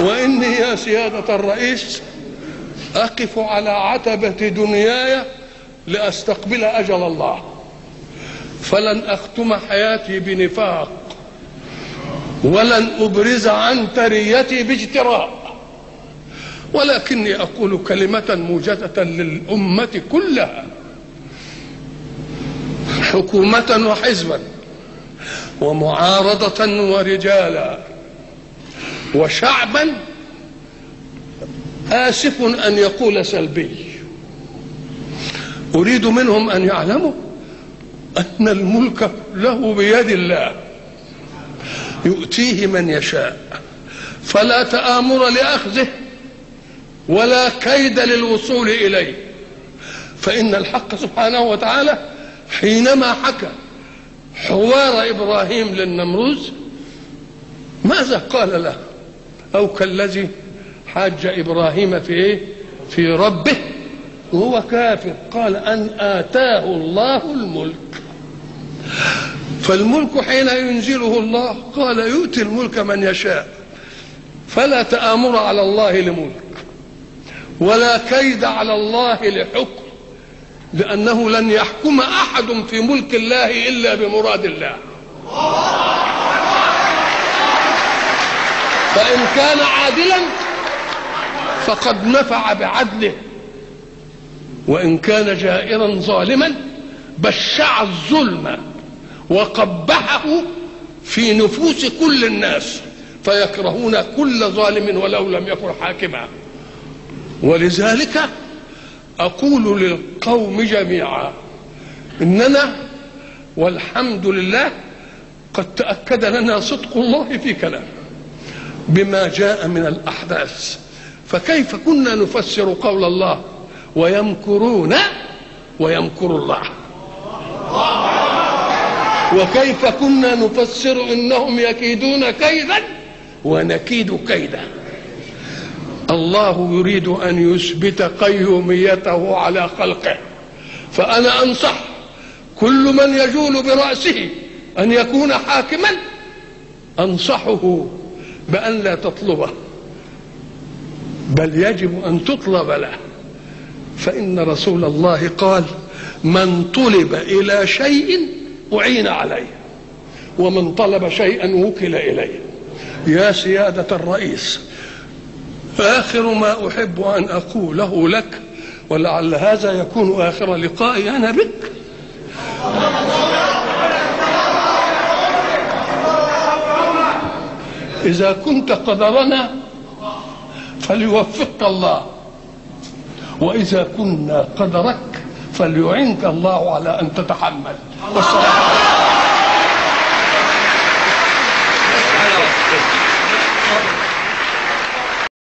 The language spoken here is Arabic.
وإني يا سيادة الرئيس أقف على عتبة دنياي لأستقبل أجل الله، فلن أختم حياتي بنفاق، ولن أبرز عن تريتي باجتراء، ولكني أقول كلمة موجزة للأمة كلها، حكومة وحزبا ومعارضة ورجالا وشعبا آسف أن يقول سلبي. أريد منهم أن يعلموا أن الملك له بيد الله يؤتيه من يشاء، فلا تآمر لأخذه ولا كيد للوصول إليه. فإن الحق سبحانه وتعالى حينما حكى حوار إبراهيم للنمروذ ماذا قال له؟ أو كالذي حاج إبراهيم في إيه؟ في ربه وهو كافر، قال أن آتاه الله الملك. فالملك حين ينزله الله قال يؤتي الملك من يشاء، فلا تآمر على الله لملك ولا كيد على الله لحكم، لأنه لن يحكم أحد في ملك الله إلا بمراد الله. فإن كان عادلا فقد نفع بعدله، وإن كان جائرا ظالما بشع الظلم وقبحه في نفوس كل الناس، فيكرهون كل ظالم ولو لم يكن حاكما. ولذلك أقول للقوم جميعا إننا والحمد لله قد تأكد لنا صدق الله في كلامه بما جاء من الأحداث. فكيف كنا نفسر قول الله ويمكرون ويمكر الله، وكيف كنا نفسر إنهم يكيدون كيدا ونكيد كيدا. الله يريد أن يثبت قيوميته على خلقه، فأنا أنصح كل من يجول برأسه أن يكون حاكما، أنصحه بأن لا تطلبه، بل يجب أن تطلب له. فإن رسول الله قال من طلب إلى شيء أعين عليه، ومن طلب شيئا وكل إليه. يا سيادة الرئيس، آخر ما أحب أن أقوله لك، ولعل هذا يكون آخر لقائي أنا بك، إذا كنت قدرنا فليوفقك الله، وإذا كنا قدرك فليعنك الله على أن تتحمل. والسلام عليكم.